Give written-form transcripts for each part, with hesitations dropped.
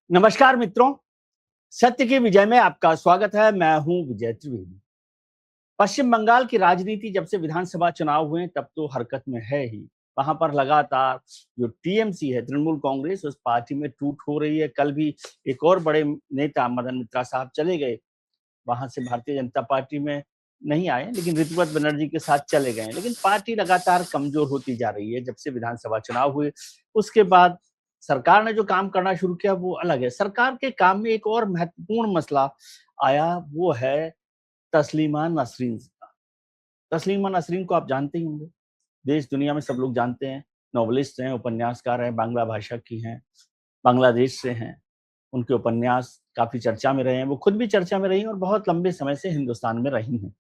नमस्कार मित्रों, सत्य की विजय में आपका स्वागत है। मैं हूं विजय त्रिवेदी। पश्चिम बंगाल की राजनीति जब से विधानसभा चुनाव हुए तब तो हरकत में है ही। वहां पर लगातार जो टीएमसी है, तृणमूल कांग्रेस, उस पार्टी में टूट हो रही है। कल भी एक और बड़े नेता मदन मित्रा साहब चले गए, वहां से भारतीय जनता पार्टी में नहीं आए, लेकिन ऋतुपत बनर्जी के साथ चले गए। लेकिन पार्टी लगातार कमजोर होती जा रही है। जब से विधानसभा चुनाव हुए उसके बाद सरकार ने जो काम करना शुरू किया वो अलग है। सरकार के काम में एक और महत्वपूर्ण मसला आया, वो है तस्लीमा नसरीन का। तस्लीमा नसरीन को आप जानते ही होंगे, देश दुनिया में सब लोग जानते हैं। नॉवलिस्ट हैं, उपन्यासकार हैं, बांग्ला भाषा की हैं, बांग्लादेश से हैं। उनके उपन्यास काफ़ी चर्चा में रहे हैं, वो खुद भी चर्चा में रही हैं और बहुत लंबे समय से हिंदुस्तान में रही हैं।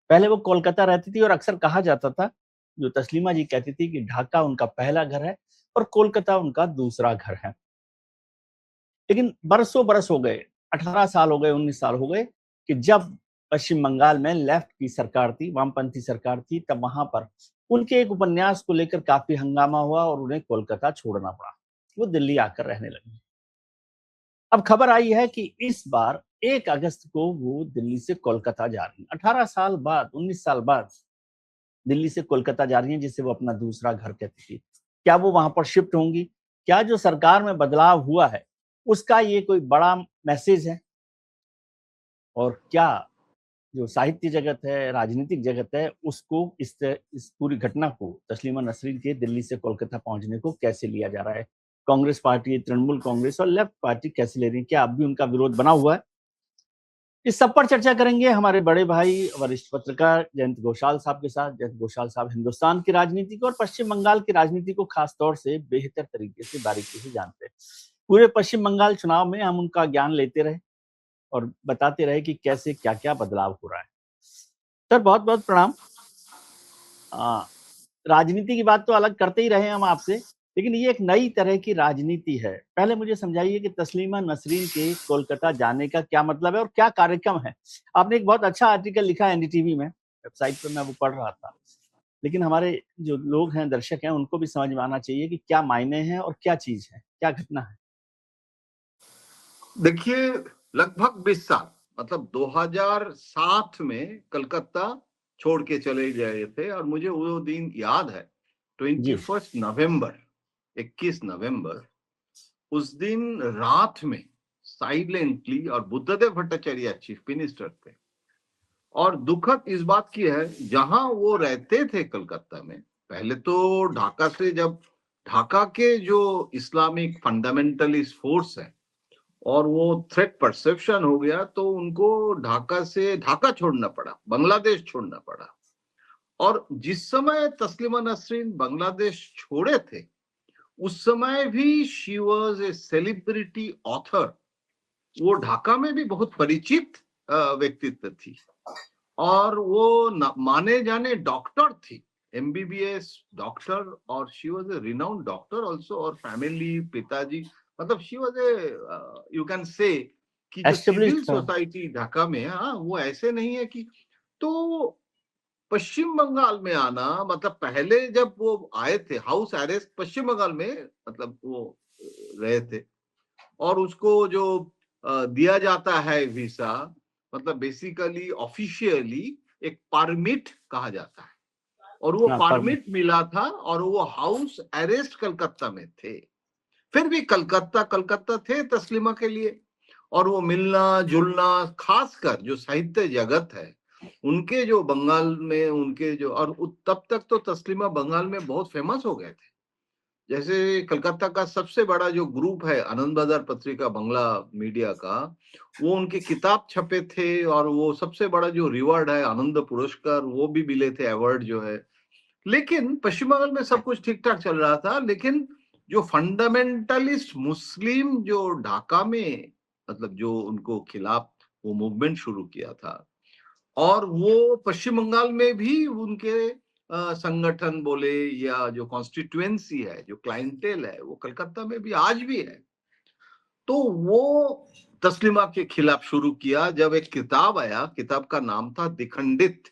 पहले वो कोलकाता रहती थी और अक्सर कहा जाता था, जो तस्लीमा जी कहती थी कि ढाका उनका पहला घर है और कोलकाता उनका दूसरा घर है। लेकिन बरसों बरस हो गए, 18 साल हो गए, 19 साल हो गए कि जब पश्चिम बंगाल में लेफ्ट की सरकार थी, वामपंथी सरकार थी, तब वहां पर उनके एक उपन्यास को लेकर काफ़ी हंगामा हुआ और उन्हें कोलकाता छोड़ना पड़ा। वो दिल्ली आकर रहने लगी। अब खबर आई है कि इस बार 1 अगस्त को वो दिल्ली से कोलकाता जा रही हैं। 18 साल बाद, 19 साल बाद दिल्ली से कोलकाता जा रही हैं, जिसे वो अपना दूसरा घर कहती थी। क्या वो वहां पर शिफ्ट होंगी? क्या जो सरकार में बदलाव हुआ है, उसका ये कोई बड़ा मैसेज है? और क्या जो साहित्य जगत है, राजनीतिक जगत है, उसको इस पूरी घटना को, तस्लीमा नसरीन के दिल्ली से कोलकाता पहुंचने को कैसे लिया जा रहा है? कांग्रेस पार्टी, तृणमूल कांग्रेस और लेफ्ट पार्टी कैसे ले रही है? क्या अब भी उनका विरोध बना हुआ है? इस सब पर चर्चा करेंगे हमारे बड़े भाई वरिष्ठ पत्रकार जयंत घोषाल साहब के साथ। जयंत घोषाल साहब हिंदुस्तान की राजनीति को और पश्चिम बंगाल की राजनीति को खास तौर से बेहतर तरीके से, बारीकी से जानते हैं। पूरे पश्चिम बंगाल चुनाव में हम उनका ज्ञान लेते रहे और बताते रहे कि कैसे क्या क्या बदलाव हो रहा है। सर, बहुत बहुत प्रणाम। आ, राजनीति की बात तो अलग करते ही रहे हम आपसे, लेकिन ये एक नई तरह की राजनीति है। पहले मुझे समझाइए कि तस्लीमा नसरीन के कोलकाता जाने का क्या मतलब है और क्या कार्यक्रम है? आपने एक बहुत अच्छा आर्टिकल लिखा है एनडीटीवी में, वेबसाइट पे मैं वो पढ़ रहा था। लेकिन हमारे जो लोग हैं, दर्शक हैं, उनको भी समझ में आना चाहिए कि क्या मायने हैं और क्या चीज है, क्या घटना है। देखिए, लगभग 20 साल मतलब 2007 में कलकत्ता छोड़ के चले गए थे और मुझे वो दिन याद है। जी। 21 नवंबर उस दिन रात में साइलेंटली, और बुद्धदेव भट्टाचार्य चीफ मिनिस्टर थे। और दुखद इस बात की है, जहां वो रहते थे कलकत्ता में, पहले तो ढाका से, जब ढाका के जो इस्लामिक फंडामेंटलिस्ट फोर्स है और वो थ्रेट परसेप्शन हो गया, तो उनको ढाका से ढाका छोड़ना पड़ा, बांग्लादेश छोड़ना पड़ा। और जिस समय तस्लीमा नसरीन बांग्लादेश छोड़े थे, उस समय भी she was a celebrity author. वो ढाका में भी बहुत परिचित व्यक्तित्व थी और वो माने जाने डॉक्टर थी, एमबीबीएस डॉक्टर। और she was a renowned doctor also. और फैमिली, पिताजी, मतलब she was a, you can say कि जो सिविल एस्टेब्लिश्ड था। सोसाइटी ढाका में, हाँ, वो ऐसे नहीं है कि। तो पश्चिम बंगाल में आना, मतलब पहले जब वो आए थे हाउस अरेस्ट पश्चिम बंगाल में, मतलब वो रहे थे। और उसको जो दिया जाता है वीसा, मतलब बेसिकली ऑफिशियली एक परमिट कहा जाता है, और वो हाँ, परमिट मिला था और वो हाउस अरेस्ट कलकत्ता में थे। फिर भी कलकत्ता कलकत्ता थे तस्लीमा के लिए। और वो मिलना जुलना, खासकर जो साहित्य जगत है उनके, जो बंगाल में उनके जो, और तब तक तो तस्लीमा बंगाल में बहुत फेमस हो गए थे। जैसे कलकत्ता का सबसे बड़ा जो ग्रुप है आनंद बाजार पत्रिका, बंगला मीडिया का, वो उनके किताब छपे थे। और वो सबसे बड़ा जो रिवॉर्ड है आनंद पुरस्कार, वो भी मिले थे, अवार्ड जो है। लेकिन पश्चिम बंगाल में सब कुछ ठीक ठाक चल रहा था। लेकिन जो फंडामेंटलिस्ट मुस्लिम जो ढाका में, मतलब जो उनको खिलाफ वो मूवमेंट शुरू किया था, और वो पश्चिम बंगाल में भी उनके संगठन बोले या जो कॉन्स्टिट्युएंसी है, जो क्लाइंटेल है, वो कलकत्ता में भी आज भी है। तो वो तस्लीमा के खिलाफ शुरू किया। जब एक किताब आया, किताब का नाम था दिखंडित,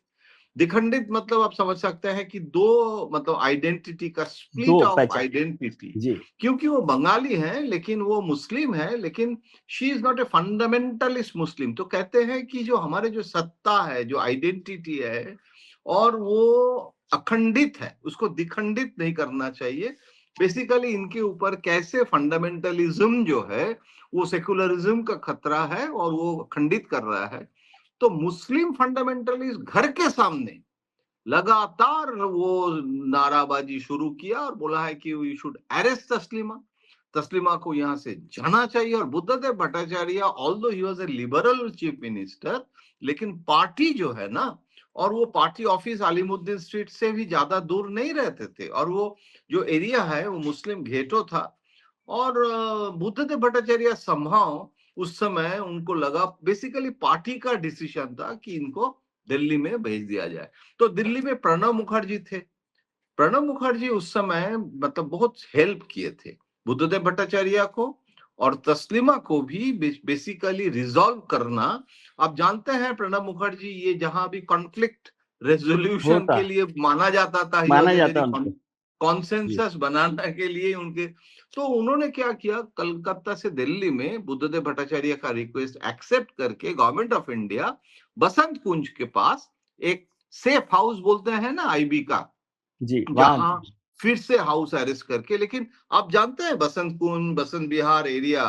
दिखंडित मतलब आप समझ सकते हैं कि दो मतलब आइडेंटिटी का स्प्लिट दो ऑफ पहचान आइडेंटिटी, जी क्योंकि वो बंगाली है लेकिन वो मुस्लिम है, लेकिन she is not a fundamentalist Muslim. तो कहते हैं कि जो हमारे जो सत्ता है, जो आइडेंटिटी है, और वो अखंडित है, उसको दिखंडित नहीं करना चाहिए। बेसिकली इनके ऊपर कैसे फंडामेंटलिज्म जो है वो सेकुलरिज्म का खतरा है और वो खंडित कर रहा है। तो मुस्लिम फंडामेंटलिस्ट घर के सामने लगातार वो नाराबाजी शुरू किया और बोला है कि we should arrest Taslima, Taslima को यहाँ से जाना चाहिए। और Buddhadeb Bhattacharya although he was a liberal chief minister, लेकिन पार्टी जो है ना, और वो पार्टी ऑफिस अलीमुद्दीन स्ट्रीट से भी ज्यादा दूर नहीं रहते थे, और वो जो एरिया है वो मुस्लिम घेटो था। और बुद्धदेव भट्टाचार्य संभाव उस समय उनको लगा, बेसिकली पार्टी का डिसीजन था कि इनको दिल्ली में भेज दिया जाए। तो दिल्ली में प्रणब मुखर्जी थे। प्रणब मुखर्जी उस समय मतलब बहुत हेल्प किए थे बुद्धदेव भट्टाचार्य को, और तस्लीमा को भी बेसिकली रिजॉल्व करना। आप जानते हैं प्रणब मुखर्जी ये जहां भी कॉन्फ्लिक्ट रेजोल्यूशन होता के लिए माना जाता था, ही वॉज माना ए जाता वेरी है उनको जी कॉन्सेंसस बनाने के लिए उनके। तो उन्होंने क्या किया, कलकत्ता से दिल्ली में बुद्धदेव भट्टाचार्य का रिक्वेस्ट एक्सेप्ट करके गवर्नमेंट ऑफ इंडिया बसंत कुंज के पास एक सेफ हाउस बोलते हैं ना आईबी का, जी वहां जहां फिर से हाउस अरेस्ट करके। लेकिन आप जानते हैं बसंत कुंज, बसंत विहार एरिया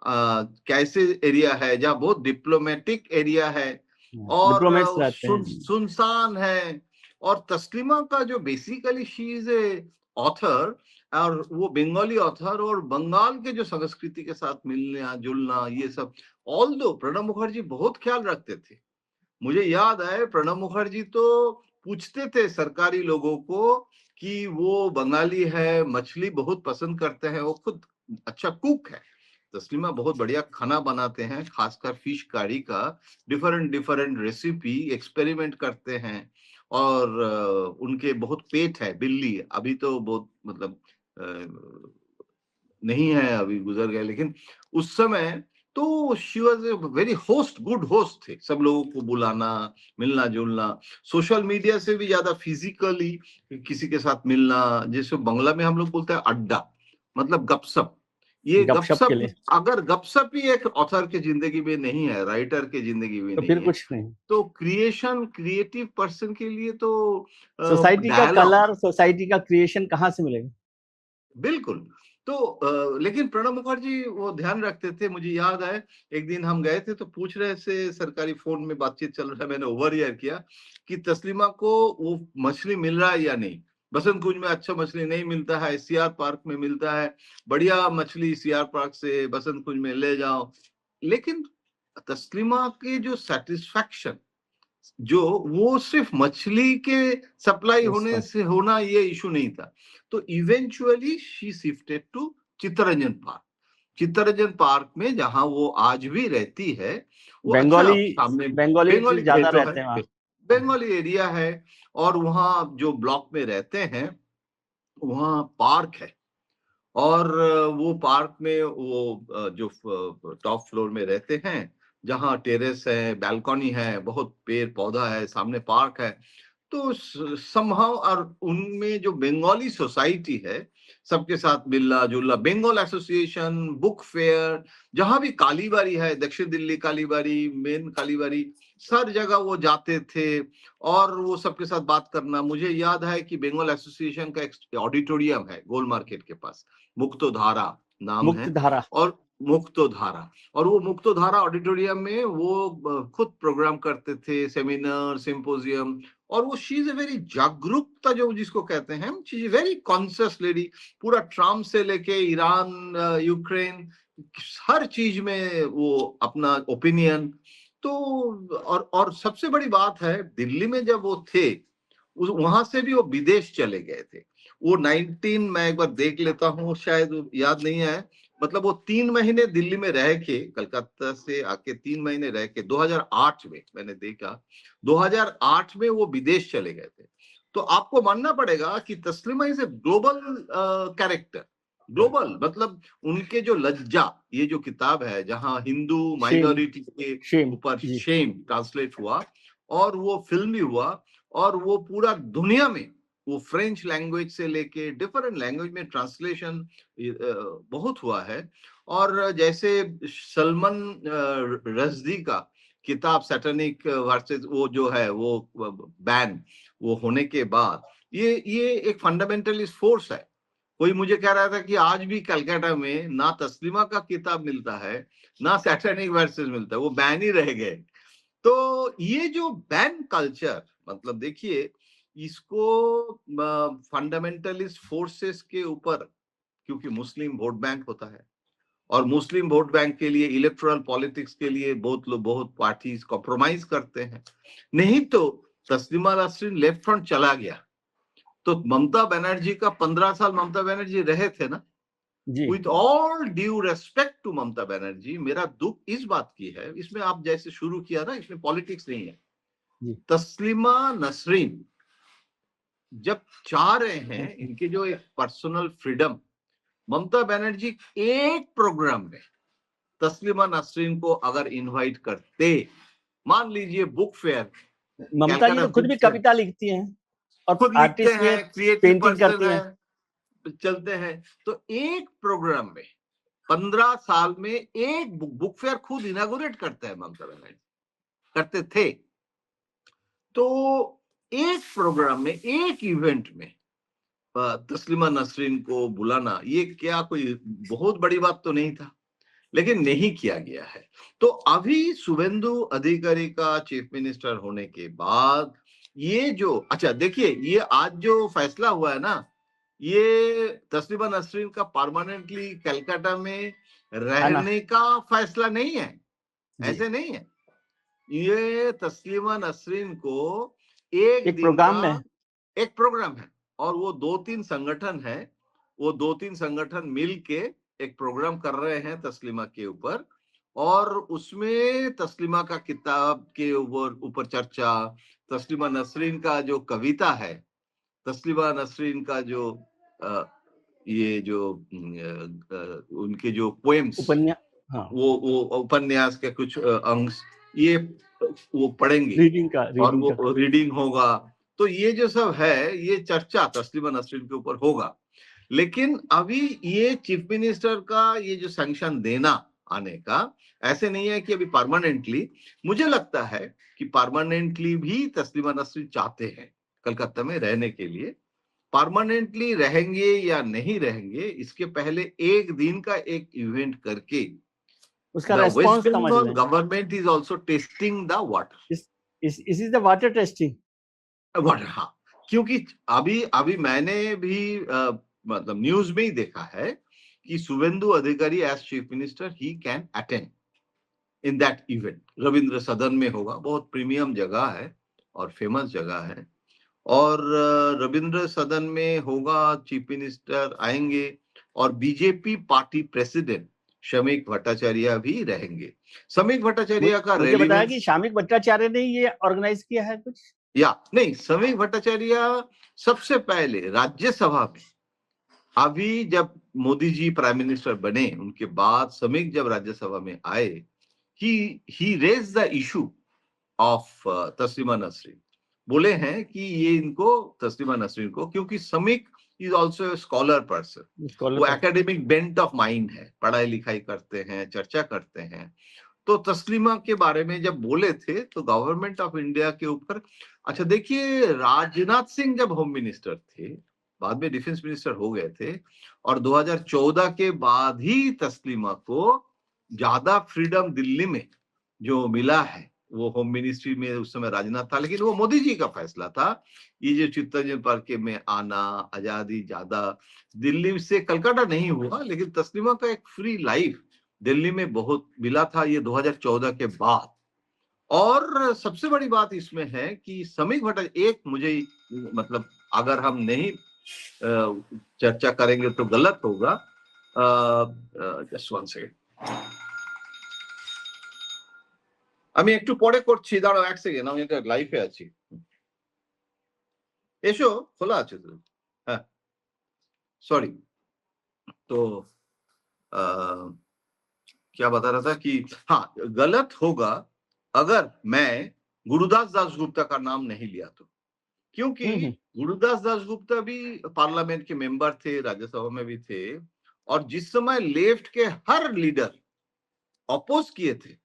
कैसे एरिया है, जहां बहुत डिप्लोमेटिक एरिया है और डिप्लोमेट्स रहते हैं सुनसान है। और तस्लीमा का जो basically she is a author, और वो बंगाली ऑथर, और बंगाल के जो संस्कृति के साथ मिलना जुलना ये सब, ऑल दो प्रणब मुखर्जी बहुत ख्याल रखते थे। मुझे याद है प्रणब मुखर्जी तो पूछते थे सरकारी लोगों को कि वो बंगाली है, मछली बहुत पसंद करते हैं, वो खुद अच्छा कुक है। तस्लीमा बहुत बढ़िया खाना बनाते हैं, खासकर फिश करी का डिफरेंट डिफरेंट रेसिपी एक्सपेरिमेंट करते हैं। और उनके बहुत पेट है, बिल्ली अभी तो बहुत मतलब नहीं है, अभी गुजर गए, लेकिन उस समय तो she was a very host, good host थे, सब लोगों को बुलाना, मिलना जुलना, सोशल मीडिया से भी ज्यादा फिजिकली किसी के साथ मिलना, जैसे बंगला में हम लोग बोलते हैं अड्डा, मतलब गपशप। ये गपशप के गपशप, लिए अगर गपशप ही एक ऑथर के जिंदगी में नहीं है, राइटर के जिंदगी में तो नहीं फिर है, कुछ नहीं तो क्रिएटिव पर्सन के लिए तो सोसाइटी का डायलॉग। कलर सोसाइटी का क्रिएशन कहाँ से मिलेगा बिल्कुल। तो लेकिन प्रणब मुखर्जी वो ध्यान रखते थे। मुझे याद है एक दिन हम गए थे तो पूछ रहे थे, सरकारी फोन में बातचीत चल रहा है, मैंने ओवर ईयर किया कि तस्लीमा को वो मछली मिल रहा है या नहीं। बसंत कुंज में अच्छा मछली नहीं मिलता है, सीआर पार्क में मिलता है, बढ़िया मछली सीआर पार्क से बसंत कुंज में ले जाओ। लेकिन तस्लीमा के जो सेटिस्फैक्शन, जो वो सिर्फ मछली के सप्लाई होने अच्छा से होना ये इशू नहीं था। तो eventually she shifted to Chittaranjan park. Chittaranjan park में जहां वो आज भी रहती है, वो अच्छा बंगाली सामने बंगाली बंगाली ज्यादा गेटो है, रहते हैं वहाँ बंगाली एरिया है। और वहाँ जो ब्लॉक में रहते हैं वहाँ पार्क है, और वो पार्क में वो जो टॉप फ्लोर में रहते हैं, जहाँ टेरेस है, बैल्कनी है, बहुत पेड़ पौधा है, सामने पार्क है। तो समहाउ, और उनमें जो बंगाली सोसाइटी है सबके साथ मिलना जुलना, बंगाल एसोसिएशन, बुक फेयर, जहां भी कालीबारी है, दक्षिण दिल्ली कालीबारी, मेन कालीबारी, हर जगह वो जाते थे और वो सबके साथ बात करना। मुझे याद है कि बंगाल एसोसिएशन का एक ऑडिटोरियम है गोल मार्केट के पास, मुक्तोधारा नाम मुक्त है, धारा और मुक्तोधारा, और वो मुक्तोधारा ऑडिटोरियम में वो खुद प्रोग्राम करते थे, सेमिनार, सिंपोजियम। और वो शी इज ए वेरी जागरूकता जो जिसको कहते हैं, she is very conscious lady. पूरा ट्रम्प से लेके ईरान, यूक्रेन, हर चीज में वो अपना ओपिनियन। तो और सबसे बड़ी बात है, दिल्ली में जब वो थे वहां से भी वो विदेश चले गए थे। वो 19, मैं एक बार देख लेता हूँ, शायद याद नहीं है, मतलब वो 3 महीने दिल्ली में रह के, कलकत्ता से आके 3 महीने रह के 2008 में मैंने देखा, 2008 में वो विदेश चले गए थे। तो आपको मानना पड़ेगा कि Taslima is a global character. Global मतलब उनके जो लज्जा, ये जो किताब है जहां हिंदू शेम माइनॉरिटी के शेम ऊपर जी शेम ट्रांसलेट हुआ और वो फिल्म भी हुआ, और वो पूरा दुनिया में वो फ्रेंच लैंग्वेज से लेके डिफरेंट लैंग्वेज में ट्रांसलेशन बहुत हुआ है। और जैसे सलमान रश्दी का किताब सैटेनिक वर्सेस वो जो है वो बैन वो होने के बाद ये एक फंडामेंटलिस्ट फोर्स है। कोई मुझे कह रहा था कि आज भी कलकत्ता में ना तस्लीमा का किताब मिलता है ना सैटेनिक वर्सेस मिलता है, वो बैन ही रह गए। तो ये जो बैन कल्चर मतलब देखिए इसको फंडामेंटलिस्ट फोर्सेस के ऊपर, क्योंकि मुस्लिम वोट बैंक होता है और मुस्लिम वोट बैंक के लिए इलेक्टोरल पॉलिटिक्स के लिए बहुत लोग बहुत पार्टी कॉम्प्रोमाइज करते हैं। नहीं तो तस्लीमा नसरीन लेफ्ट फ्रंट चला गया तो ममता बनर्जी का 15 साल ममता बनर्जी रहे थे ना। With all due respect to Mamata Banerjee, मेरा दुख इस बात की है, इसमें आप जैसे शुरू किया ना, इसमें पॉलिटिक्स नहीं है। तस्लीमा नसरीन जब चाह रहे हैं इनके जो एक पर्सनल फ्रीडम, ममता बनर्जी एक प्रोग्राम में तस्लीमा नसरीन को अगर इनवाइट करते, मान लीजिए बुक फेयर, ममता जी तो खुद भी कविता लिखती हैं और खुद लिखते आर्टिस्ट हैं, क्रिएटिव पेंटिंग पर्सन करती हैं, चलते हैं, तो एक प्रोग्राम में 15 साल में एक बुक फेयर खुद इनागुरेट करते हैं ममता बनर्जी, करते थे। तो एक प्रोग्राम में एक इवेंट में तस्लीमा नसरीन को बुलाना ये क्या कोई बहुत बड़ी बात तो नहीं था, लेकिन नहीं किया गया है। तो अभी शुभेंदु अधिकारी का चीफ मिनिस्टर होने के बाद ये जो अच्छा देखिए ये आज जो फैसला हुआ है ना, ये तस्लीमा नसरीन का परमानेंटली कलकत्ता में रहने का फैसला नहीं है, ऐसे नहीं है। ये तस्लीमा नसरीन को एक दिन प्रोग्राम का में एक प्रोग्राम है और वो 2-3 संगठन है, वो 2-3 संगठन मिल के एक प्रोग्राम कर रहे हैं तस्लीमा के ऊपर, और उसमें तस्लीमा का किताब के ऊपर चर्चा, तस्लीमा नसरीन का जो कविता है, तस्लीमा नसरीन का जो ये जो उनके जो पोएम्स, वो उपन्यास के कुछ अंश ये वो पढ़ेंगे, और वो रीडिंग होगा। तो ये जो सब है ये चर्चा तस्लीमा नसरीन के ऊपर होगा। लेकिन अभी ये चीफ मिनिस्टर का ये जो सैंक्शन देना आने का ऐसे नहीं है कि अभी परमानेंटली, मुझे लगता है कि परमानेंटली भी तस्लीमा नसरीन चाहते हैं कलकत्ता में रहने के लिए। परमानेंटली रहेंगे या नहीं रहेंगे इसके पहले एक दिन का एक इवेंट करके उसका रेस्पॉन्स समझ लें। Government is also testing the water, is the water testing water. हाँ, क्योंकि अभी मैंने भी मतलब न्यूज में ही देखा है कि Suvendu Adhikari as chief minister he can attend in that event. Rabindra Sadan में होगा, बहुत प्रीमियम जगह है और फेमस जगह है, और रविंद्र सदन में होगा, चीफ मिनिस्टर आएंगे और BJP party president Shamik Bhattacharya भी रहेंगे। शमीक भट्टाचार्य का मुझे बताया कि शमीक भट्टाचार्य ने ये ऑर्गेनाइज किया है कुछ, या नहीं, शमीक भट्टाचार्य सबसे पहले राज्यसभा में, अभी जब मोदी जी प्राइम मिनिस्टर बने उनके बाद शमीक जब राज्यसभा में आए, he raise the issue of Taslima Nasrin. बोले हैं कि ये इनको तस्लीमा नसरीन को, क्योंकि Shamik is also scholar person, वो एकेडमिक बेंट ऑफ माइंड है, पढ़ाई लिखाई करते हैं, चर्चा करते हैं। तो तस्लीमा के बारे में जब बोले थे तो गवर्नमेंट ऑफ इंडिया के ऊपर, अच्छा देखिए राजनाथ सिंह जब होम मिनिस्टर थे, बाद में डिफेंस मिनिस्टर हो गए थे, और 2014 के बाद ही तस्लीमा को ज्यादा फ्रीडम दिल्ली में जो मिला है, वो होम मिनिस्ट्री में उस समय राजनाथ था, लेकिन वो मोदी जी का फैसला था। ये जो चित्तरंजन पार्क में आना, आजादी ज्यादा दिल्ली से कलकत्ता नहीं हुआ, लेकिन तस्लीमा का एक फ्री लाइफ दिल्ली में बहुत मिला था, ये 2014 के बाद। और सबसे बड़ी बात इसमें है कि शमीक भट्टाचार्य, एक मुझे मतलब अगर हम नहीं चर्चा करेंगे तो गलत होगा, जस्ट वन सेकेंड, আমি একটু পরে করছি, দাঁড়াও এক সেকেন্ড, আমি এটা লাইভে আছি, এসো, খোলা আছে তো, হ্যাঁ सॉरी। तो क्या बता रहा था कि हाँ, गलत होगा अगर मैं गुरुदास दासगुप्ता का नाम नहीं लिया तो। क्योंकि गुरुदास दासगुप्ता भी पार्लियामेंट के मेंबर थे, राज्यसभा में भी थे, और जिस समय लेफ्ट के हर लीडर अपोज किए थे,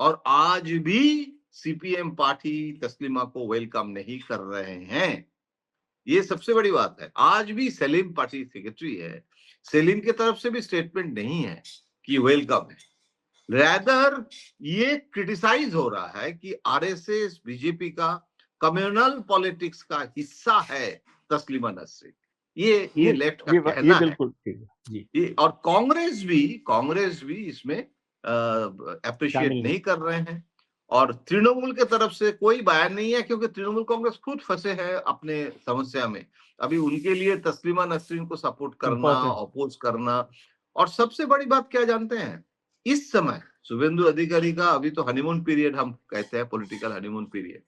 और आज भी सीपीएम पार्टी तस्लीमा को वेलकम नहीं कर रहे हैं। ये सबसे बड़ी बात है। आज भी सलीम पार्टी सेक्रेटरी है, सलीम की तरफ से भी स्टेटमेंट नहीं है कि वेलकम है। रैदर ये क्रिटिसाइज हो रहा है कि आरएसएस बीजेपी का कम्युनल पॉलिटिक्स का हिस्सा है तस्लीमा नसरीन। ये लेफ्ट का कहना है। बिल्कुल ठीक है जी। ये और कांग्रेस भी इसमें अप्रिशिएट नहीं कर रहे हैं, और तृणमूल के तरफ से कोई बयान नहीं है, क्योंकि तृणमूल कांग्रेस खुद फंसे हैं अपने समस्या में। अभी उनके लिए तस्लीमा नसरीन को सपोर्ट करना, अपोज करना। और सबसे बड़ी बात क्या जानते हैं, इस समय शुभेंदु अधिकारी का अभी तो हनीमून पीरियड हम कहते हैं, पॉलिटिकल हनीमून पीरियड।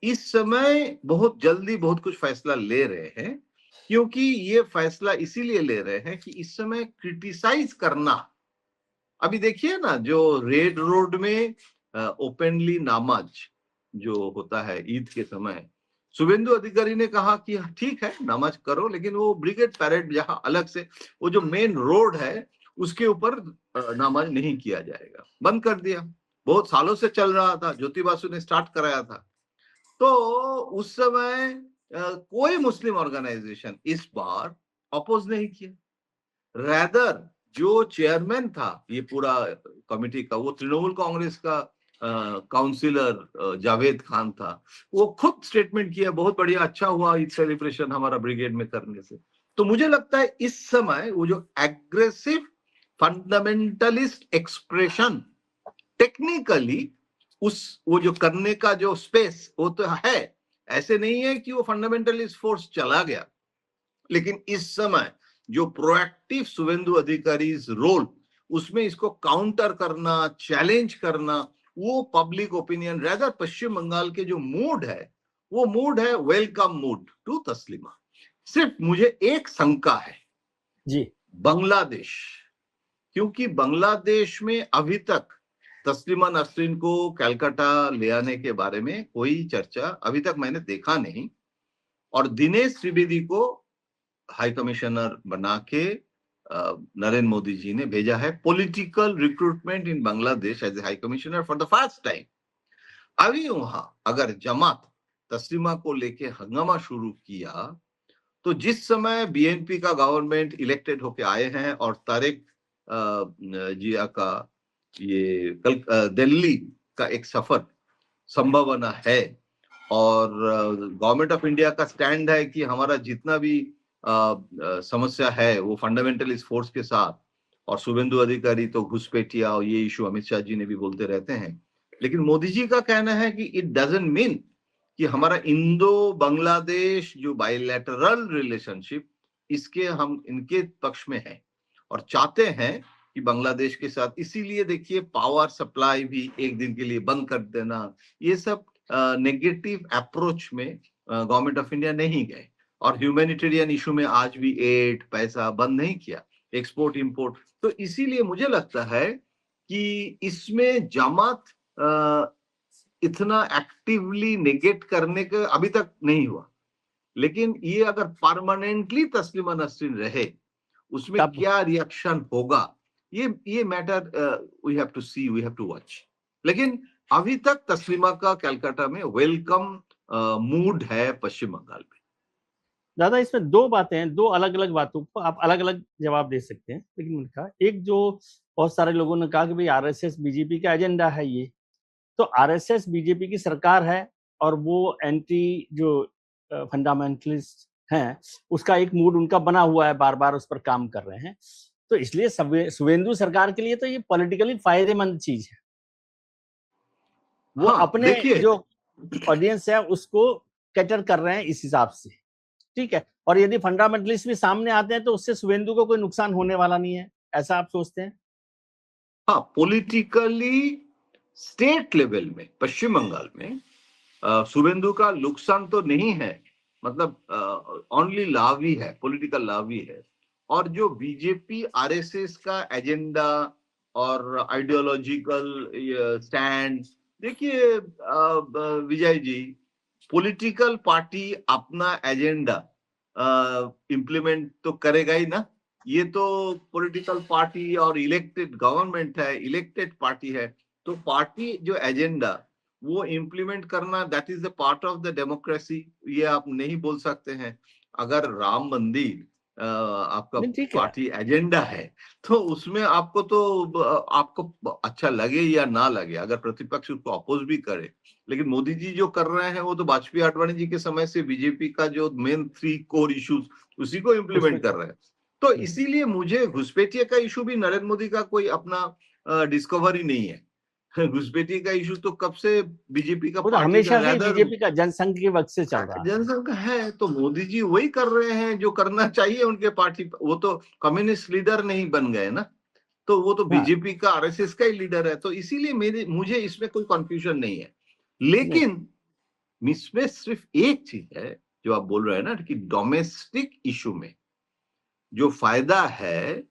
इस समय बहुत जल्दी बहुत कुछ फैसला ले रहे हैं, क्योंकि ये फैसला इसीलिए ले रहे हैं कि इस समय क्रिटिसाइज करना। अभी देखिए ना, जो रेड रोड में ओपनली नमाज जो होता है ईद के समय, शुभेंदु अधिकारी ने कहा कि ठीक है नमाज करो, लेकिन वो ब्रिगेड पैरेड जहां अलग से वो जो मेन रोड है उसके ऊपर नमाज नहीं किया जाएगा, बंद कर दिया। बहुत सालों से चल रहा था, ज्योति बासु ने स्टार्ट कराया था। तो उस समय कोई मुस्लिम ऑर्गेनाइजेशन इस बार अपोज नहीं किया। रैदर जो चेयरमैन था ये पूरा कमिटी का, वो तृणमूल कांग्रेस का काउंसिलर जावेद खान था। वो खुद स्टेटमेंट किया, बहुत बढ़िया, अच्छा हुआ ईद सेलिब्रेशन हमारा ब्रिगेड में करने से। तो मुझे लगता है इस समय वो जो एग्रेसिव फंडामेंटलिस्ट एक्सप्रेशन टेक्निकली वो जो करने का जो स्पेस वो तो है, ऐसे नहीं है कि वो फंडामेंटलिस्ट फोर्स चला गया, लेकिन इस समय जो प्रोएक्टिव शुभेंदु अधिकारी रोल, उसमें इसको काउंटर करना, चैलेंज करना, वो पब्लिक ओपिनियन रेदर पश्चिम बंगाल के जो मूड है वो मूड है वेलकम मूड टू तस्लीमा। सिर्फ मुझे एक शंका है जी, बांग्लादेश, क्योंकि बांग्लादेश में अभी तक तस्लीमा नसरीन को कलकत्ता ले आने के बारे में कोई चर्चा अभी तक मैंने देखा नहीं, और दिनेश त्रिवेदी को हाई कमिश्नर बना के नरेंद्र मोदी जी ने भेजा है, political recruitment in Bangladesh as a high commissioner for the first time. अभी वहां अगर जमात तस्लीमा को लेके हंगामा शुरू किया, तो जिस समय बीएनपी का गवर्नमेंट इलेक्टेड होके आए हैं और तारिक जिया का ये कल दिल्ली का एक सफर संभावना है, और गवर्नमेंट ऑफ इंडिया का स्टैंड है कि हमारा जितना भी समस्या है वो फंडामेंटलिस्ट फोर्स के साथ, और शुभेंदु अधिकारी तो घुसपैठिया और ये इशू अमित शाह जी ने भी बोलते रहते हैं। लेकिन मोदी जी का कहना है कि इट डजंट मीन कि हमारा इंडो बांग्लादेश जो बायलैटरल रिलेशनशिप इसके हम इनके पक्ष में है और चाहते हैं कि बांग्लादेश के साथ, इसीलिए देखिए पावर सप्लाई भी एक दिन के लिए बंद कर देना, ये सब नेगेटिव अप्रोच में गवर्नमेंट ऑफ इंडिया नहीं गए। और ह्यूमैनिटेरियन इशू में आज भी एड पैसा बंद नहीं किया, एक्सपोर्ट इंपोर्ट। तो इसीलिए मुझे लगता है कि इसमें जमात इतना एक्टिवली नेगेट करने का अभी तक नहीं हुआ, लेकिन ये अगर परमानेंटली तस्लीमा नसरीन रहे उसमें क्या रिएक्शन होगा, ये matter we have to see, we have to watch. लेकिन अभी तक तस्लीमा का कलकत्ता में वेलकम मूड है पश्चिम बंगाल में। दादा इसमें दो बातें हैं, दो अलग अलग बातों को आप अलग अलग जवाब दे सकते हैं, लेकिन मैंने कहा एक जो बहुत सारे लोगों ने कहा कि भाई आरएसएस बीजेपी का एजेंडा है ये, तो आरएसएस बीजेपी की सरकार है और वो एंटी जो फंडामेंटलिस्ट हैं उसका एक मूड उनका बना हुआ है, बार बार उस पर काम कर रहे हैं, तो इसलिए शुभेंदु सरकार के लिए तो ये पॉलिटिकली फायदेमंद चीज है। वो अपने जो ऑडियंस है उसको कैटर कर रहे हैं इस हिसाब से, ठीक है। और यदि फंडामेंटलिस्ट भी सामने आते हैं तो उससे शुभेंदु को कोई नुकसान होने वाला नहीं है, ऐसा आप सोचते हैं? हाँ, पॉलिटिकली स्टेट लेवल में पश्चिम बंगाल में शुभेंदु का नुकसान तो नहीं है, मतलब ओनली लाभ ही है, पॉलिटिकल लाभ ही है। और जो बीजेपी आरएसएस का एजेंडा और आइडियोलॉजिकल स्टैंड, देखिए विजय जी, पॉलिटिकल पार्टी अपना एजेंडा इम्प्लीमेंट तो करेगा ही ना। ये तो पॉलिटिकल पार्टी और इलेक्टेड गवर्नमेंट है, इलेक्टेड पार्टी है, तो पार्टी जो एजेंडा वो इम्प्लीमेंट करना, that is the part of the democracy. ये आप नहीं बोल सकते हैं। अगर राम मंदिर आपका नहीं, ठीक है। पार्टी एजेंडा है तो उसमें आपको तो आपको अच्छा लगे या ना लगे, अगर प्रतिपक्ष उसको अपोज भी करे, लेकिन मोदी जी जो कर रहे हैं वो तो वाजपेयी आडवाणी जी के समय से बीजेपी का जो मेन 3 कोर इश्यूज उसी को इम्प्लीमेंट कर रहे हैं। तो इसीलिए मुझे घुसपैठिया का इशू भी नरेंद्र मोदी का कोई अपना डिस्कवरी नहीं है। घुसपैठिया का इशू तो कब से बीजेपी का वो तो पार्टी का हमेशा से रैदर बीजेपी का जनसंघ के वक्त से चल रहा है। जनसंघ है, तो मोदी जी वही कर रहे हैं जो करना चाहिए उनके पार्टी। वो तो कम्युनिस्ट लीडर नहीं बन गए ना, तो वो तो हाँ, बीजेपी का आरएसएस का ही लीडर है। तो इसीलिए मुझे इसमें कोई कंफ्यूजन नहीं है। नहीं, लेकिन इसमें सिर्फ एक चीज है जो आप बोल रहे हैं ना, कि डोमेस्टिक इशू में जो फायदा है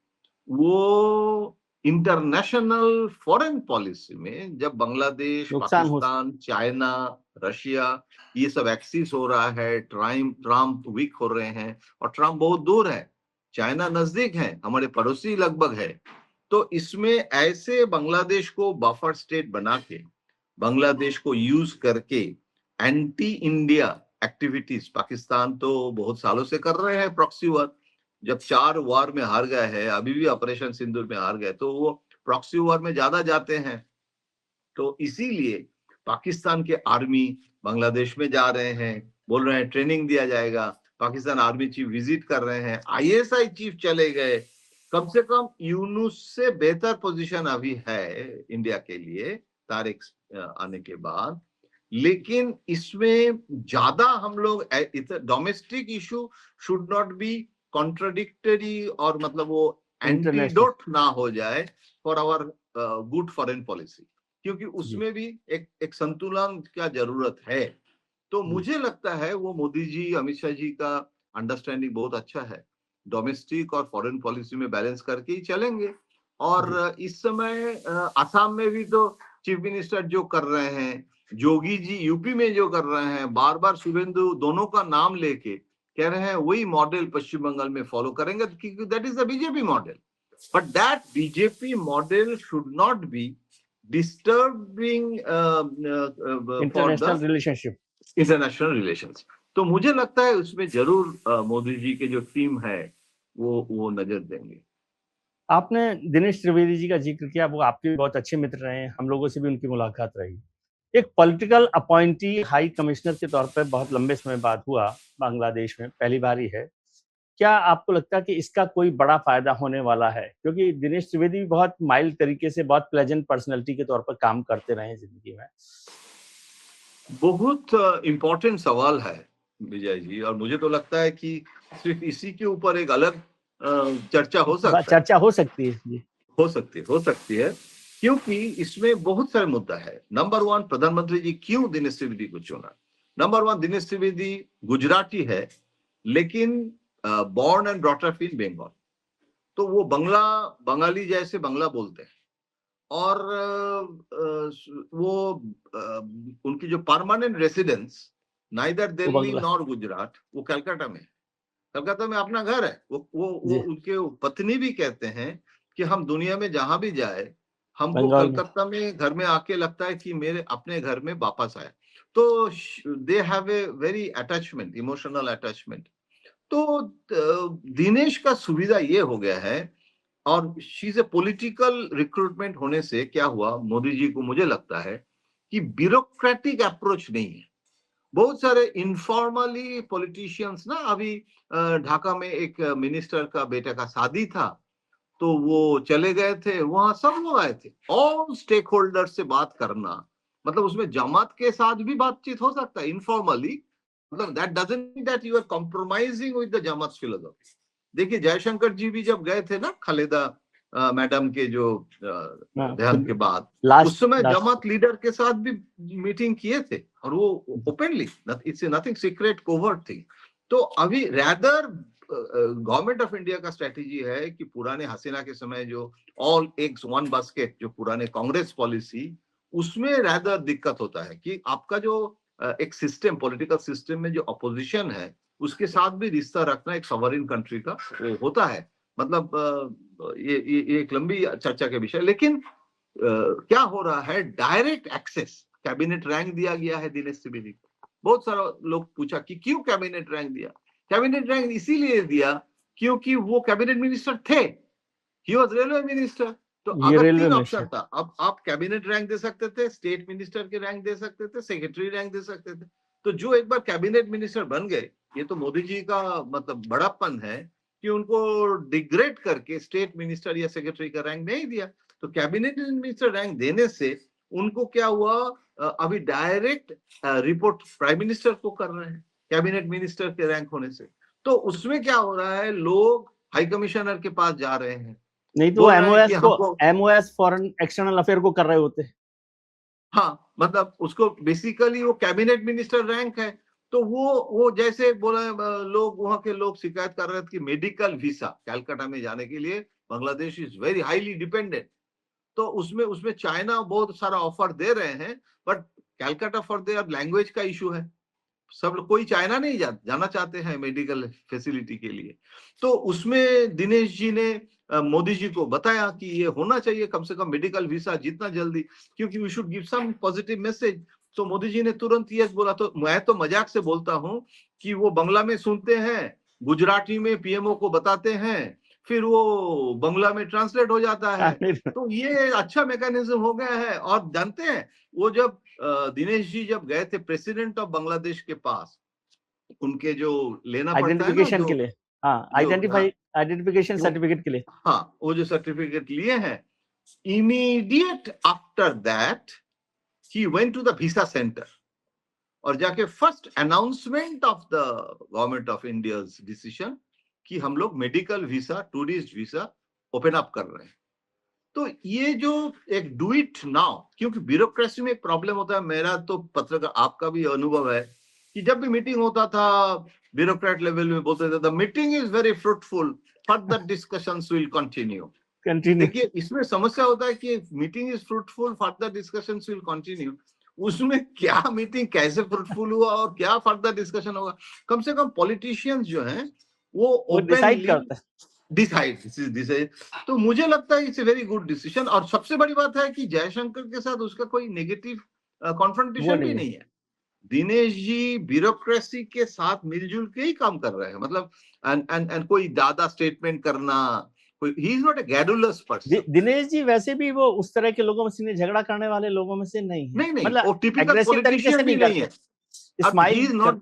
वो इंटरनेशनल फॉरेन पॉलिसी में, जब बांग्लादेश, नुकसान हो। पाकिस्तान, चाइना, रशिया ये सब एक्सिस हो रहा है, ट्रम्प वीक हो रहे हैं, और ट्रम्प बहुत दूर है, चाइना नजदीक है, हमारे पड़ोसी लगभग है। तो इसमें ऐसे बांग्लादेश को बफर स्टेट बना के, बांग्लादेश को यूज करके एंटी इंडिया एक्टिविटीज, पाकिस्तान तो बहुत सालों से कर रहे हैं प्रॉक्सी वॉर, जब 4 वॉर में हार गए हैं, अभी भी ऑपरेशन सिंदूर में हार गए, तो वो प्रॉक्सी वॉर में ज्यादा जाते हैं। तो इसीलिए पाकिस्तान के आर्मी बांग्लादेश में जा रहे हैं, बोल रहे हैं ट्रेनिंग दिया जाएगा। पाकिस्तान आर्मी चीफ विजिट कर रहे हैं, आईएसआई चीफ चले गए। कम से कम यूनुस से बेहतर पोजीशन अभी है इंडिया के लिए तारिक आने के बाद। लेकिन इसमें ज्यादा हम लोग domestic issue should not be contradictory, और मतलब वो इंटरनेशनल। एंटीडोट ना हो जाए for our good foreign policy, क्योंकि जी। उसमें भी एक संतुलन का जरूरत है। तो जी। मुझे लगता है वो मोदी जी, अमित शाह जी का अंडरस्टैंडिंग बहुत अच्छा है। डोमेस्टिक और फॉरेन पॉलिसी में बैलेंस करके ही चलेंगे। जी। और इस समय असम में भी तो चीफ मिनिस्टर जो कर रहे हैं, जोगी जी यूपी में जो कर रहे हैं, बार बार शुभेंदु दोनों का नाम लेके कह रहे हैं वही मॉडल पश्चिम बंगाल में फॉलो करेंगे, क्योंकि that is the BJP model. But that BJP model should not B disturbing for the international relationship. International relations. तो मुझे लगता है उसमें जरूर मोदी जी के जो टीम है वो नजर देंगे। आपने दिनेश त्रिवेदी जी का जिक्र किया, वो आपके भी बहुत अच्छे मित्र रहे हैं, हम लोगों से भी उनकी मुलाकात रही। एक पॉलिटिकल अपॉइंटी हाई कमिश्नर के तौर पर बहुत लंबे समय बाद हुआ बांग्लादेश में, पहली बार ही है। क्या आपको लगता है कि इसका कोई बड़ा फायदा होने वाला है? क्योंकि दिनेश त्रिवेदी भी बहुत माइल्ड तरीके से, बहुत प्लेजेंट पर्सनैलिटी के तौर पर काम करते रहे जिंदगी में। बहुत इंपॉर्टेंट सवाल है विजय जी, और मुझे तो लगता है कि सिर्फ इसी के ऊपर एक अलग चर्चा हो सकता है, चर्चा हो सकती है जी। हो सकती है, क्योंकि इसमें बहुत सारे मुद्दा है। नंबर 1, प्रधानमंत्री जी क्यों दिनेश त्रिवेदी को चुना? नंबर 1, दिनेश त्रिवेदी गुजराती है, लेकिन born and brought up in Bengal, तो वो बंगाली जैसे बंगला बोलते हैं। और वो उनकी जो परमानेंट रेसिडेंस नाइदर वो दिल्ली बंगला। नॉर गुजरात, वो कलकत्ता में, कलकत्ता में अपना घर है। वो जी। उनके पत्नी भी कहते हैं कि हम दुनिया में जहां भी जाए, हमको बंगाल में। कलकत्ता में घर में आके लगता है कि मेरे अपने घर में वापस आया। तो they have a very attachment, emotional attachment. तो दिनेश का सुविधा ये हो गया है, और she is a political recruitment होने से क्या हुआ मोदी जी को, मुझे लगता है कि ब्यूरोक्रेटिक अप्रोच नहीं है। बहुत सारे इनफॉर्मली पॉलिटिशियंस ना, अभी ढाका में एक मिनिस्टर का बेटा का शादी था, तो वो चले गए थे, वहां सब लोग आए थे। ऑल स्टेक होल्डर से बात करना, मतलब उसमें जमात के साथ भी बातचीत हो सकता है इनफॉर्मली, मतलब that doesn't mean that you are compromising with the Jamaat philosophy. देखिए जयशंकर जी भी जब गए थे ना खालिदा मैडम के जो हाँ, देहांत के बाद, उस लास्ट समय लास्ट। जमात लीडर के साथ भी मीटिंग किए थे, और वो openly, it's nothing secret covert thing. तो अभी रैदर गवर्नमेंट ऑफ इंडिया का स्ट्रेटेजी है कि पुराने हसीना के समय जो ऑल एग्स वन बास्केट, जो पुराने कांग्रेस पॉलिसी, उसमें रैदर दिक्कत होता है कि आपका जो एक सिस्टम, पॉलिटिकल सिस्टम में जो अपोजिशन है उसके साथ भी रिश्ता रखना एक सॉवरेन कंट्री का वो होता है। मतलब ये एक लंबी चर्चा के विषय। लेकिन क्या हो रहा है, डायरेक्ट एक्सेस कैबिनेट रैंक दिया गया है दिनेश त्रिवेदी को। बहुत सारा लोग पूछा कि क्यों कैबिनेट रैंक दिया। कैबिनेट रैंक इसीलिए दिया क्योंकि वो कैबिनेट मिनिस्टर थे, ही वाज रेलवे मिनिस्टर। तो ये अगर रेलवे 3 मिनिस्टर ऑप्शन था, अब आप कैबिनेट रैंक दे सकते थे, स्टेट मिनिस्टर के रैंक दे सकते थे, सेक्रेटरी रैंक दे सकते थे। तो जो एक बार कैबिनेट मिनिस्टर बन गए, ये तो मोदी जी का मतलब बड़ापन है कि उनको डिग्रेड करके स्टेट मिनिस्टर या सेक्रेटरी का रैंक नहीं दिया। तो कैबिनेट मिनिस्टर रैंक देने से उनको क्या हुआ, अभी डायरेक्ट रिपोर्ट प्राइम मिनिस्टर को कर रहे हैं कैबिनेट मिनिस्टर के रैंक होने से। तो उसमें क्या हो रहा है, लोग हाई कमिश्नर के पास जा रहे हैं, नहीं तो बोल रहे हैं कि हमको एमओएस फॉरेन एक्सटर्नल अफेयर को कर रहे होते। हाँ, मतलब उसको बेसिकली वो कैबिनेट मिनिस्टर रैंक है। तो वो जैसे बोला, लोग वहां के लोग शिकायत कर रहे थे कि मेडिकल वीसा कलकत्ता में जाने के लिए Bangladesh is very highly dependent. तो उसमें उसमें चाइना बहुत सारा ऑफर दे रहे हैं, but Calcutta for their language का इशू है। सब कोई चाइना नहीं जाना चाहते हैं मेडिकल फैसिलिटी के लिए। तो उसमें दिनेश जी ने मोदी जी को बताया कि ये होना चाहिए कम से कम मेडिकल वीसा जितना जल्दी, क्योंकि we should give some positive message. तो मोदी जी ने तुरंत यस बोला। तो मैं तो मजाक से बोलता हूं कि वो बंगला में सुनते हैं, गुजराती में पीएमओ को बताते हैं, फिर वो बंगला में ट्रांसलेट हो जाता है। तो ये अच्छा मैकेनिज्म हो गया है। और जानते हैं, वो जब दिनेश जी जब गए थे प्रेसिडेंट ऑफ बांग्लादेश के पास, उनके जो लेना पड़ता है ना, आइडेंटिफिकेशन के लिए, हाँ, आइडेंटिफिकेशन सर्टिफिकेट के लिए, हाँ, वो जो सर्टिफिकेट लिए हैं, immediate after that he went to the visa centre और जाके first announcement of the government of India decision कि हम लोग medical visa, tourist visa open up कर रहे हैं। तो ये जो एक डू इट नाउ, क्योंकि ब्यूरोक्रेसी में एक प्रॉब्लम होता है। मेरा तो पत्रकार, आपका भी अनुभव है कि जब भी मीटिंग होता था ब्यूरोक्रेट लेवल में बोलते थे the meeting is very fruitful, further discussions will continue. देखिए, इसमें समस्या होता है कि meeting is fruitful, further discussions will continue. उसमें क्या मीटिंग कैसे फ्रूटफुल हुआ और क्या फर्दर डिस्कशन होगा, कम से कम पॉलिटिशियंस जो हैं वो डिसाइड ओपनली करता है। डिसाइड। तो मुझे लगता है it's a very good decision. और सबसे बड़ी बात है कि जयशंकर के साथ उसका कोई नेगेटिव कॉन्फ्रंटेशन भी नहीं है। दिनेश जी ब्यूरोक्रेसी के साथ मिलजुल के ही काम कर रहे हैं। मतलब एंड कोई ज्यादा स्टेटमेंट करना, कोई, he is not a garrulous person. Dinesh ji वैसे भी वो उस तरह के लोगों में से, झगड़ा करने वाले लोगों में से नहीं है। नहीं, मतलब वो टिपिकल एग्रेसिव तरीके से पॉलिटिशियन भी नहीं नहीं है। करते, स्माइल कर।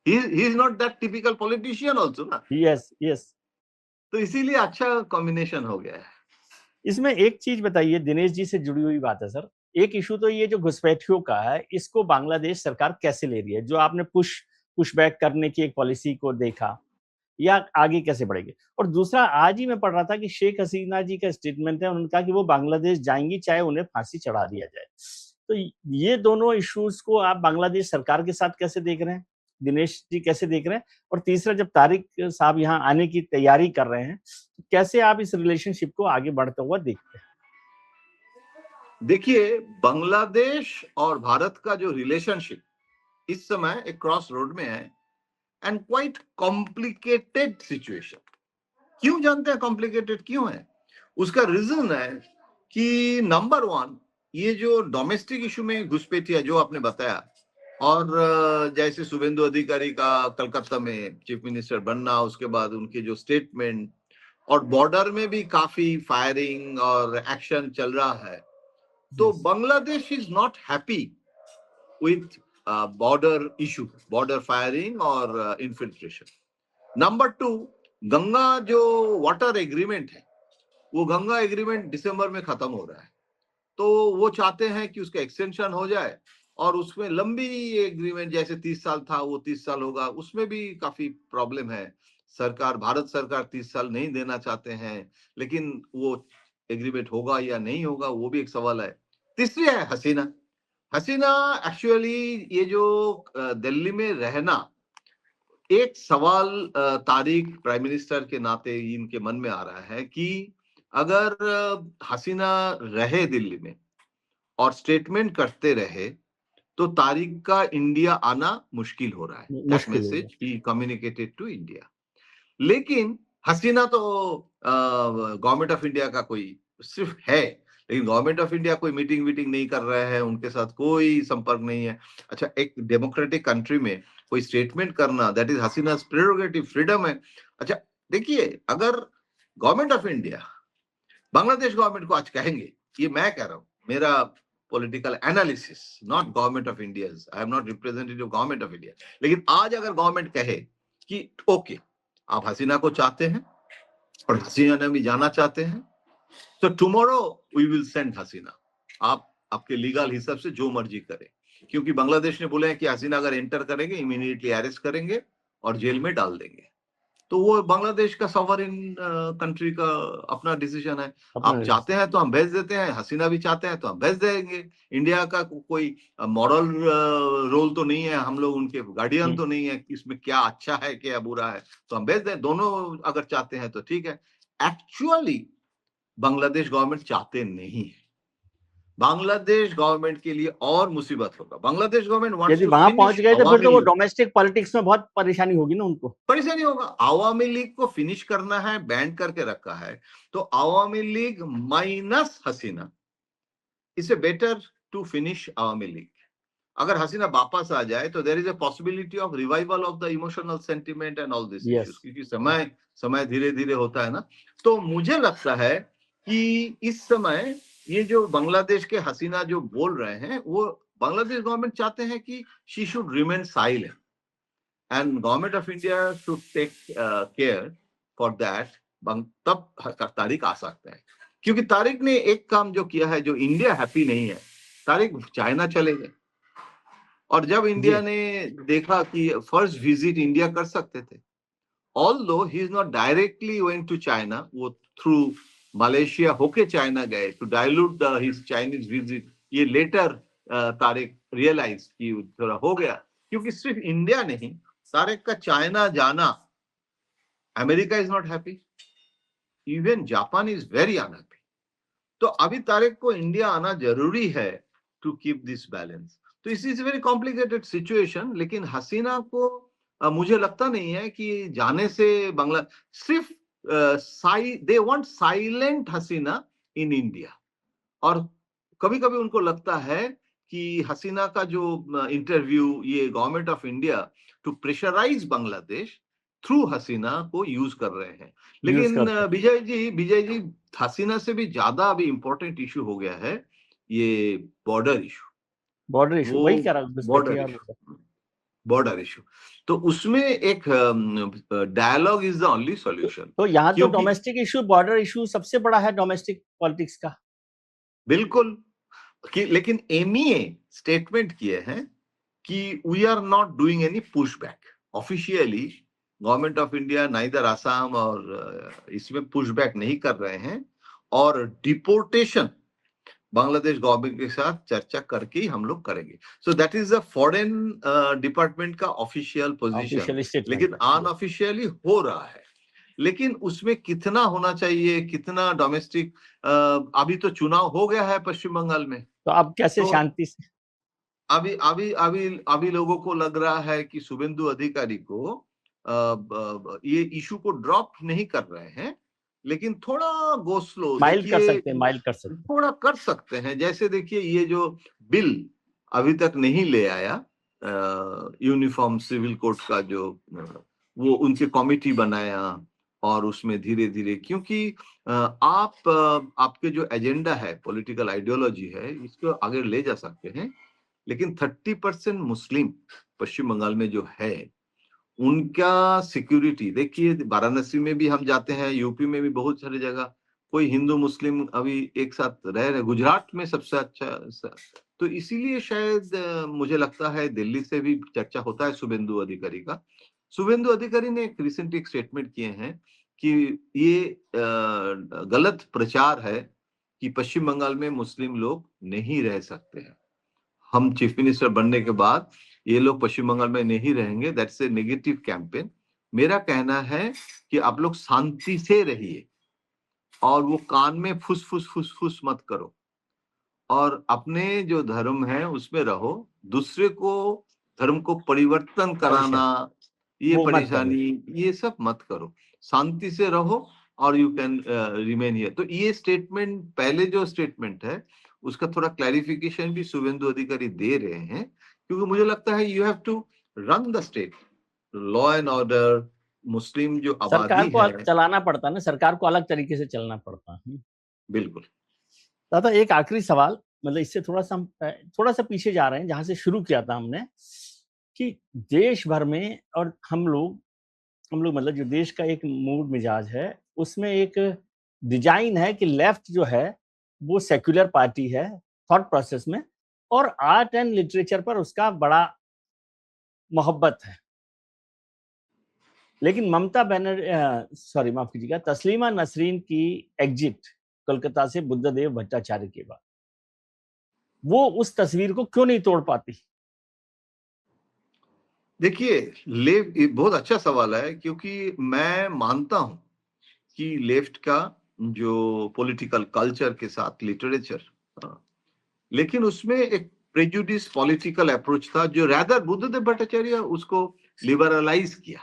He is not that typical politician also ना। Yes yes. तो इसीलिए अच्छा कॉम्बिनेशन हो गया है। इसमें एक चीज बताइए, दिनेश जी से जुड़ी हुई बात है सर। एक इशू तो ये जो घुसपैठियों का है, इसको बांग्लादेश सरकार कैसे ले रही है? जो आपने पुश बैक करने की एक पॉलिसी को देखा, या आगे कैसे बढ़ेगी? और दूसरा, आज ही मैं पढ़ रहा था कि शेख हसीना जी का स्टेटमेंट है, उन्होंने कहा कि वो बांग्लादेश जाएंगी चाहे उन्हें फांसी चढ़ा दिया जाए। तो ये दोनों इश्यूज को आप बांग्लादेश सरकार के साथ कैसे देख रहे हैं, दिनेश जी कैसे देख रहे हैं? और तीसरा, जब तारिक साहब यहाँ आने की तैयारी कर रहे हैं, तो कैसे आप इस रिलेशनशिप को आगे बढ़ता हुआ देखते हैं? देखिए, बांग्लादेश और भारत का जो रिलेशनशिप इस समय एक क्रॉस रोड में है एंड क्वाइट कॉम्प्लिकेटेड सिचुएशन। क्यों जानते हैं कॉम्प्लिकेटेड क्यों है? उसका रीजन है कि नंबर 1, ये जो डोमेस्टिक इशू में घुसपैठिया जो आपने बताया, और जैसे शुभेंदु अधिकारी का कलकत्ता में चीफ मिनिस्टर बनना, उसके बाद उनके जो स्टेटमेंट, और बॉर्डर में भी काफी फायरिंग और एक्शन चल रहा है। तो Bangladesh is not happy with border issue, border firing और इन्फिल्ट्रेशन। नंबर 2, गंगा जो वाटर एग्रीमेंट है, वो गंगा एग्रीमेंट दिसंबर में खत्म हो रहा है। तो वो चाहते हैं कि उसका एक्सटेंशन हो जाए और उसमें लंबी एग्रीमेंट, जैसे 30 साल था वो 30 साल होगा। उसमें भी काफी प्रॉब्लम है। सरकार, भारत सरकार 30 साल नहीं देना चाहते हैं, लेकिन वो एग्रीमेंट होगा या नहीं होगा वो भी एक सवाल है। तीसरी है हसीना। हसीना एक्चुअली ये जो दिल्ली में रहना, एक सवाल तारिक प्राइम मिनिस्टर के नाते इनके मन में आ रहा है कि अगर हसीना रहे दिल्ली में और स्टेटमेंट करते रहे, तो तारिक का इंडिया आना मुश्किल हो रहा है। दैट मुश्किल हो मैसेज ही कम्युनिकेटेड टू इंडिया। लेकिन हसीना तो गवर्नमेंट ऑफ इंडिया का कोई सिर्फ है, लेकिन गवर्नमेंट ऑफ इंडिया कोई मीटिंग वीटिंग नहीं कर रहा है, उनके साथ कोई संपर्क नहीं है। अच्छा, एक डेमोक्रेटिक कंट्री में कोई स्टेटमेंट करना, दैट इज हसीना's प्रेरोगेटिव, फ्रीडम है। अच्छा देखिए, अगर government of India Bangladesh government को आज कहेंगे, ये मैं कह रहा हूं, मेरा political analysis, not government of India, I am not representative government of India, लेकिन आज अगर गवर्नमेंट कहे कि ओके आप हसीना को चाहते हैं और हसीना ने भी जाना चाहते हैं, तो टुमारो वी विल सेंड हसीना, आप आपके लीगल हिसाब से जो मर्जी करें, क्योंकि बांग्लादेश ने बोले हैं कि हसीना अगर एंटर करेंगे इमीडिएटली अरेस्ट करेंगे और जेल में डाल देंगे। तो वो बांग्लादेश का सॉवरेन कंट्री का अपना डिसीजन है। आप चाहते हैं तो हम भेज देते हैं, हसीना भी चाहते हैं तो हम भेज देंगे। इंडिया का कोई मॉरल रोल तो नहीं है, हम लोग उनके गार्डियन तो नहीं है कि इसमें क्या अच्छा है क्या बुरा है, तो हम भेज दें। दोनों अगर चाहते हैं तो ठीक है। एक्चुअली बांग्लादेश गवर्नमेंट चाहते नहीं है, बांग्लादेश गवर्नमेंट के लिए और मुसीबत होगा। बांग्लादेश गवर्नमेंट यदि वहां पहुंच गए तो फिर तो वो डोमेस्टिक पॉलिटिक्स में बहुत परेशानी होगी ना, उनको परेशानी होगा। आवामी लीग को फिनिश करना है, बैंड करके रखा है, तो Awami League minus Hasina, it's better to finish Awami League. अगर हसीना वापस आ जाए तो there is a possibility of revival of the emotional sentiment and all this issues, क्योंकि समय धीरे धीरे होता है ना। तो मुझे लगता है कि इस समय ये जो बांग्लादेश के हसीना जो बोल रहे हैं, वो बांग्लादेश गवर्नमेंट चाहते हैं कि she should remain silent and government of India should take care for that. तब तारिक आ सकते हैं, क्योंकि तारिक ने एक काम जो किया है, जो इंडिया हैप्पी नहीं है, तारिक चाइना चले गए, और जब इंडिया ने देखा कि फर्स्ट विजिट इंडिया कर सकते थे, although he is not directly went to China, वो थ्रू मलेशिया होके चाइना गए to dilute his Chinese visit. ये लेटर तारिक रियलाइज कि थोड़ा हो गया, क्योंकि सिर्फ इंडिया नहीं, तारिक का चाइना जाना, America is not happy, even Japan is very unhappy. तो अभी तारिक को इंडिया आना जरूरी है टू कीप दिस बैलेंस। तो इस इज वेरी कॉम्प्लिकेटेड सिचुएशन। लेकिन हसीना को मुझे लगता नहीं है कि जाने से बांग्ला सिर्फ they want silent Hasina in India. और कभी कभी उनको लगता है कि हसीना का जो इंटरव्यू ये government of India to pressurise Bangladesh through Hasina को यूज कर रहे हैं। लेकिन विजय जी हसीना से भी ज्यादा अभी इंपॉर्टेंट इशू हो गया है ये बॉर्डर इशू, वही कह रहा हूं, बॉर्डर इशू। तो उसमें एक dialogue is the only solution. तो यहाँ तो डोमेस्टिक इशू, बॉर्डर इशू सबसे बड़ा है डोमेस्टिक पॉलिटिक्स का। बिल्कुल, लेकिन एमईए स्टेटमेंट किए हैं कि we are not doing any pushback. Officially government of India neither Assam और इसमें पुशबैक नहीं कर रहे हैं, और डिपोर्टेशन बांग्लादेश गवर्नमेंट के साथ चर्चा करके ही हम लोग करेंगे। So that is the foreign department का ऑफिशियल पोजीशन, लेकिन अनऑफिशियली हो रहा है। लेकिन उसमें कितना होना चाहिए, कितना डोमेस्टिक, अभी तो चुनाव हो गया है पश्चिम बंगाल में, तो अब कैसे शांति से अभी अभी अभी अभी लोगों को लग रहा है कि शुभेंदु अधिकारी को ये इशू को ड्रॉप नहीं कर रहे हैं, लेकिन थोड़ा गो स्लो, माइल्ड कर सकते हैं, थोड़ा कर सकते हैं। जैसे देखिए, ये जो बिल अभी तक नहीं ले आया यूनिफॉर्म सिविल कोड का, जो वो उनके कमिटी बनाया, और उसमें धीरे धीरे, क्योंकि आपके जो एजेंडा है, पॉलिटिकल आइडियोलॉजी है, इसको आगे ले जा सकते हैं। लेकिन 30% मुस्लिम पश्चिम बंगाल में जो है, उनका सिक्योरिटी देखिए, वाराणसी में भी हम जाते हैं, यूपी में भी बहुत सारी जगह कोई हिंदू मुस्लिम अभी एक साथ रह रहे, गुजरात में सबसे अच्छा। तो इसीलिए शायद मुझे लगता है दिल्ली से भी चर्चा होता है शुभेंदु अधिकारी का। शुभेंदु अधिकारी ने एक रिसेंट एक स्टेटमेंट किए हैं कि ये गलत प्रचार है कि पश्चिम बंगाल में मुस्लिम लोग नहीं रह सकते हैं, हम चीफ मिनिस्टर बनने के बाद ये लोग पश्चिम बंगाल में नहीं रहेंगे, दैट्स ए नेगेटिव कैंपेन। मेरा कहना है कि आप लोग शांति से रहिए और वो कान में फुस फुस मत करो। और अपने जो धर्म है उसमें रहो, दूसरे को धर्म को परिवर्तन कराना, ये वो मत करो। परेशानी, ये सब मत करो, शांति से रहो और यू कैन रिमेन हियर। तो ये स्टेटमेंट, पहले जो स्टेटमेंट है उसका थोड़ा क्लैरिफिकेशन भी शुभेंदु अधिकारी दे रहे हैं, क्योंकि मुझे लगता है you have to run the state, law and order, Muslim जो सरकार आबादी को है। चलाना पड़ता है ना, सरकार को अलग तरीके से चलना पड़ता है। बिल्कुल। दादा एक आखिरी सवाल, मतलब इससे थोड़ा सा पीछे जा रहे हैं जहां से शुरू किया था हमने, कि देश भर में और हम लोग मतलब जो देश का एक मूड मिजाज है उसमें एक डिजाइन है कि लेफ्ट जो है वो सेक्युलर पार्टी है थॉट प्रोसेस में, और आर्ट एंड लिटरेचर पर उसका बड़ा मोहब्बत है। लेकिन ममता बनर्जी माफ कीजिएगा, तस्लीमा नसरीन की एग्जिट कोलकाता से बुद्धदेव भट्टाचार्य के बाद, वो उस तस्वीर को क्यों नहीं तोड़ पाती? देखिए, ये बहुत अच्छा सवाल है, क्योंकि मैं मानता हूं कि लेफ्ट का जो पॉलिटिकल कल्चर के साथ लिटरेचर, लेकिन उसमें एक प्रेजुडिस पॉलिटिकल अप्रोच था जो रैदर बुद्धदेव भट्टाचार्य उसको लिबरलाइज किया।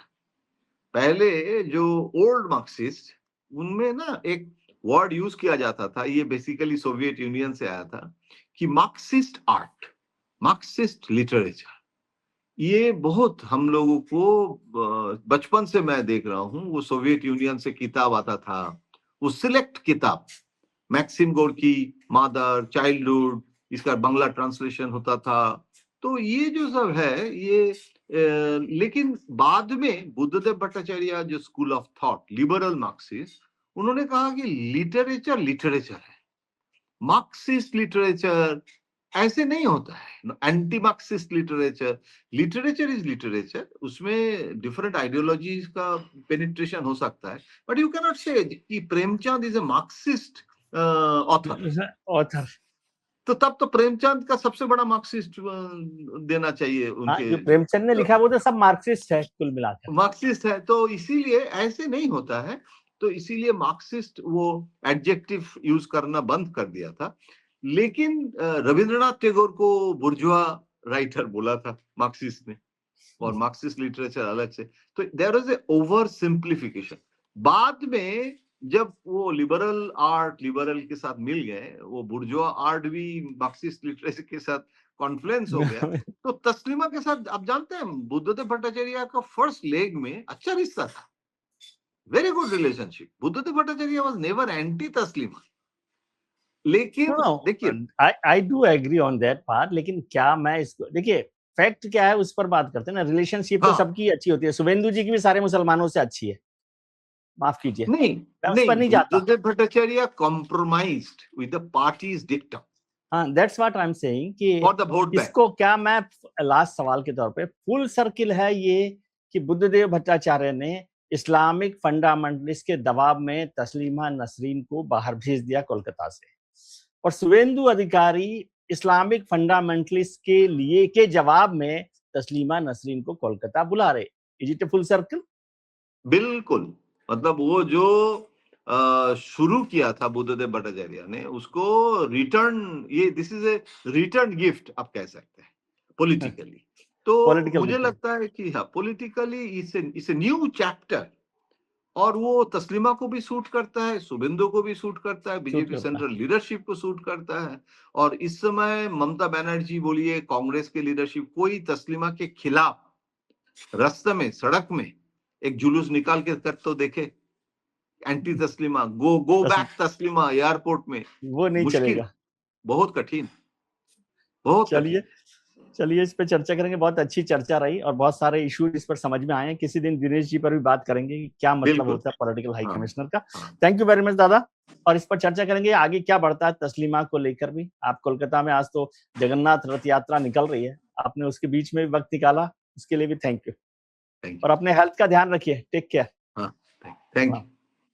पहले जो ओल्ड मार्क्सिस्ट, उनमें ना एक वर्ड यूज किया जाता था, ये बेसिकली सोवियत यूनियन से आया था, कि मार्क्सिस्ट आर्ट, मार्क्सिस्ट लिटरेचर। ये बहुत हम लोगों को बचपन से मैं देख रहा हूँ, वो सोवियत यूनियन से किताब आता था, वो सिलेक्ट किताब, मैक्सिम गोर्की, मादर, चाइल्डहुड, इसका बांग्ला ट्रांसलेशन होता था। तो ये जो सब है ये लेकिन बाद में बुद्धदेव भट्टाचार्य जो school of thought, liberal Marxist, उन्होंने कहा कि लिटरेचर लिटरेचर है, मार्क्सिस्ट लिटरेचर ऐसे नहीं होता है, anti Marxist literature, literature is literature, उसमें डिफरेंट आइडियोलॉजीज का पेनिट्रेशन हो सकता है, बट यू कैन नॉट से कि Premchand is a Marxist author. तो तब तो प्रेमचंद का सबसे बड़ा मार्क्सिस्ट देना चाहिए हाँ, उनके। जो प्रेमचंद ने तो लिखा वो तो सब मार्क्सिस्ट है कुल मिलाकर। मार्क्सिस्ट है, तो इसीलिए ऐसे नहीं होता है, तो इसीलिए मार्क्सिस्ट वो एडजेक्टिव यूज करना बंद कर दिया था। लेकिन रविंद्रनाथ टैगोर को बुर्जुआ राइटर बोला था मार्क्सिस्ट ने, और मार्क्सिस्ट लिटरेचर अलग से, तो there is a over simplification. बाद में जब वो लिबरल आर्ट लिबरल के साथ मिल गए, वो बुर्जुआ आर्ट भी मार्क्सिस्ट लिटरेचर के साथ कॉन्फ्लुएंस हो गया, तो तस्लीमा के साथ आप जानते हैं बुद्धदेव भट्टाचार्य का फर्स्ट लेग में अच्छा रिश्ता था, very good relationship, Buddhadeb Bhattacharya was never anti Taslima. लेकिन देखिए, I do agree on that part, लेकिन क्या मैं इसको देखिए, फैक्ट क्या है उस पर बात करते हैं ना, रिलेशनशिप तो सबकी अच्छी होती है, शुभेंदु जी की भी सारे मुसलमानों से अच्छी है, माफ कीजिए नहीं मैं उस पर नहीं जाता। Buddhadeb Bhattacharya compromised with the party's dictum. हाँ, that's what I am saying कि फॉर द वोट बैंक। इसको क्या मैं लास्ट सवाल के तौर पे, फुल सर्किल है ये कि बुद्धदेव भट्टाचार्य ने इस्लामिक फंडामेंटलिस्ट के दबाव में तस्लीमा नसरीन को बाहर भेज दिया कोलकाता से, और शुभेंदु अधिकारी इस्लामिक फंडामेंटलिस्ट के लिए के जवाब में तस्लीमा नसरीन को कोलकाता बुला रहे। Is it a full circle? बिल्कुल, मतलब वो जो शुरू किया था बुद्धदेव भट्टाचार्य ने, उसको रिटर्न, ये this is a return gift आप कह सकते हैं पॉलिटिकली। तो मुझे लगता है कि हाँ, politically it's a new chapter, और वो तस्लीमा को भी सूट करता है, शुभेंदु को भी सूट करता है, बीजेपी सेंट्रल लीडरशिप को सूट करता है। और इस समय ममता बनर्जी बोलिए, कांग्रेस के लीडरशिप, कोई तस्लीमा के खिलाफ रास्ते में, सड़क में एक जुलूस निकाल के कर तो देखे, anti Taslima, go back Taslima airport में, वो नहीं मुश्किल, चलेगा, बहुत कठिन, बहुत कठिन। चलिए इस पे चर्चा करेंगे, बहुत अच्छी चर्चा रही और बहुत सारे इशू इस पर समझ में आए हैं। किसी दिन दिनेश जी पर भी बात करेंगे कि क्या मतलब होता है पॉलिटिकल हाई कमिश्नर का। थैंक यू वेरी मच दादा, और इस पर चर्चा करेंगे आगे क्या बढ़ता है तस्लीमा को लेकर भी। आप कोलकाता में, आज तो जगन्नाथ रथ यात्रा निकल रही है, आपने उसके बीच में भी वक्त निकाला, उसके लिए भी थैंक यू। और अपने हेल्थ का ध्यान रखिए, टेक केयर। Thank you.